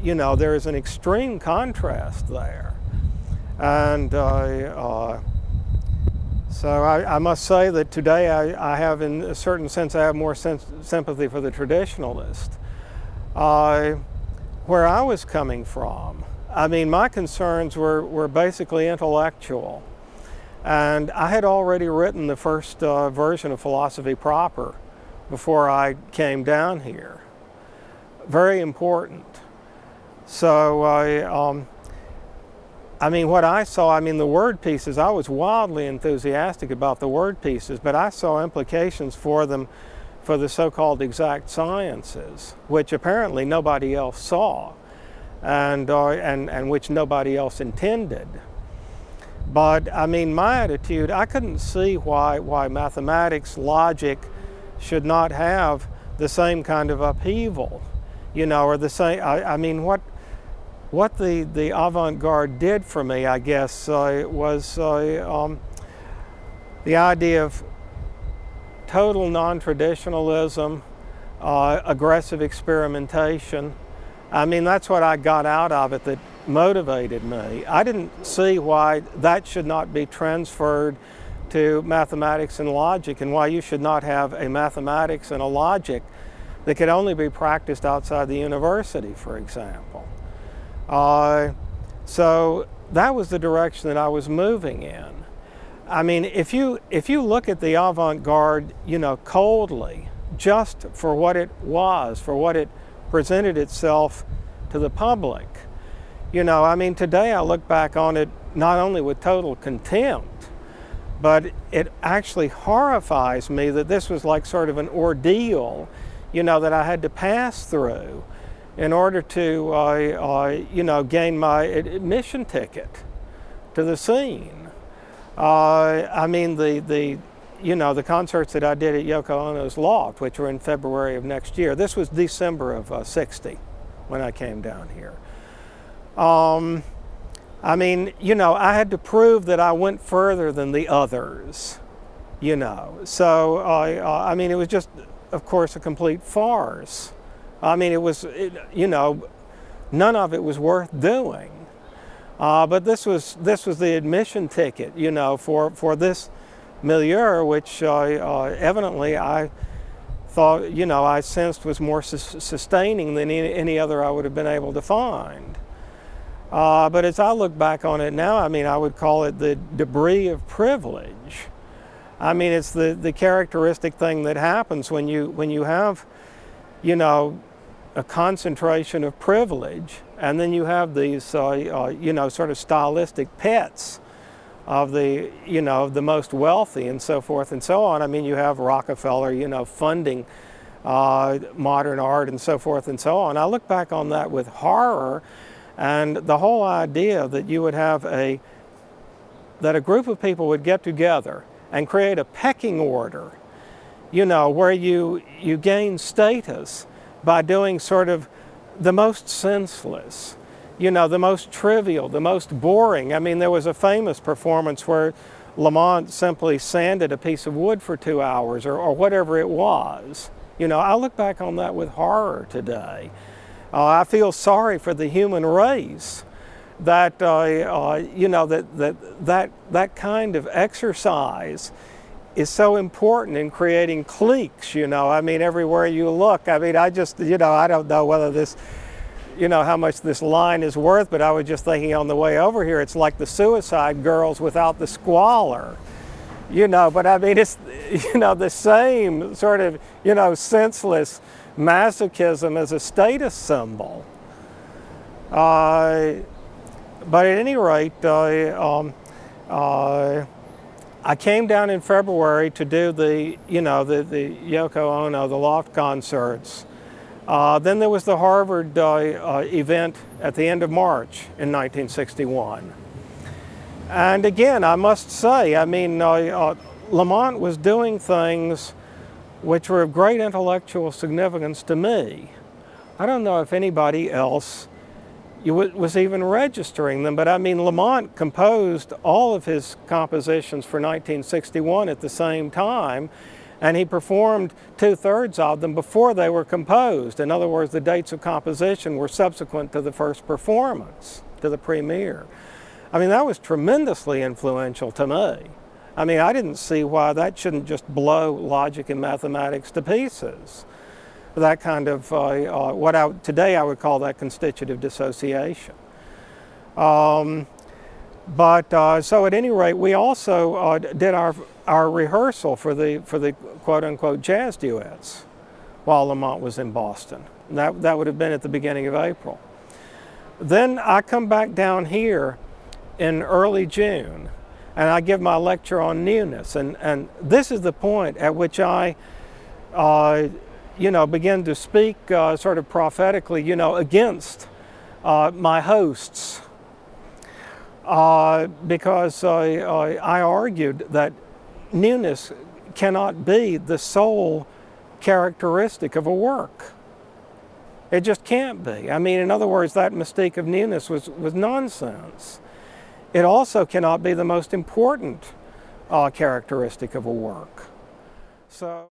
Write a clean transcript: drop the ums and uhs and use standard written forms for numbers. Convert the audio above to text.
you know, there is an extreme contrast there. And so I must say that today I have, in a certain sense, I have more sympathy for the traditionalist. Where I was coming from, I mean, my concerns were basically intellectual. And I had already written the first version of Philosophy Proper before I came down here. Very important. So I mean, what I saw, I mean, the word pieces, I was wildly enthusiastic about the word pieces, but I saw implications for them for the so-called exact sciences, which apparently nobody else saw, and which nobody else intended. But I mean, my attitude, I couldn't see why mathematics, logic should not have the same kind of upheaval, you know, or the same, I mean, what the avant-garde did for me, I guess, was the idea of total non-traditionalism, aggressive experimentation. I mean, that's what I got out of it that motivated me. I didn't see why that should not be transferred to mathematics and logic, and why you should not have a mathematics and a logic that could only be practiced outside the university, for example. So that was the direction that I was moving in. I mean, if you look at the avant-garde, you know, coldly, just for what it was, for what it presented itself to the public, you know, I mean, today I look back on it not only with total contempt, but it actually horrifies me that this was like sort of an ordeal, you know, that I had to pass through in order to, you know, gain my admission ticket to the scene. I mean, you know, the concerts that I did at Yoko Ono's loft, which were in February of next year. This was December of '60 when I came down here. I mean, you know, I had to prove that I went further than the others, you know. So, I mean, it was just, of course, a complete farce. I mean, you know, none of it was worth doing. But this was the admission ticket, you know, for this milieu, which evidently I thought, you know, I sensed was more sustaining than any other I would have been able to find. But as I look back on it now, I mean, I would call it the debris of privilege. I mean, it's the characteristic thing that happens when you have, you know, a concentration of privilege, and then you have these, you know, sort of stylistic pets of the, you know, the most wealthy and so forth and so on. I mean, you have Rockefeller, you know, funding modern art and so forth and so on. I look back on that with horror, and the whole idea that you would have that a group of people would get together and create a pecking order, you know, where you gain status by doing sort of the most senseless, you know, the most trivial, the most boring. I mean, there was a famous performance where Lamont simply sanded a piece of wood for 2 hours or whatever it was. You know, I look back on that with horror today. I feel sorry for the human race that, you know, that kind of exercise is so important in creating cliques, you know. I mean, everywhere you look. I mean, I just, you know, I don't know whether this, you know, how much this line is worth, but I was just thinking on the way over here, it's like the Suicide Girls without the squalor, you know. But I mean, it's, you know, the same sort of, you know, senseless masochism as a status symbol. But at any rate, I came down in February to do the, you know, the Yoko Ono, the loft concerts. Then there was the Harvard event at the end of March in 1961. And again, I must say, I mean, Lamont was doing things which were of great intellectual significance to me. I don't know if anybody else was even registering them, but I mean, Lamont composed all of his compositions for 1961 at the same time, And he performed 2/3 of them before they were composed. In other words, the dates of composition were subsequent to the first performance, to the premiere. I mean, that was tremendously influential to me. I mean, I didn't see why that shouldn't just blow logic and mathematics to pieces. That kind of, today I would call that constitutive dissociation. So at any rate, we also did our rehearsal for the quote-unquote jazz duets while Lamont was in Boston. That would have been at the beginning of April. Then I come back down here in early June, and I give my lecture on newness. And this is the point at which I, begin to speak sort of prophetically, against my hosts. Because I argued that newness cannot be the sole characteristic of a work. It just can't be. I mean, in other words, that mystique of newness was nonsense. It also cannot be the most important characteristic of a work. So.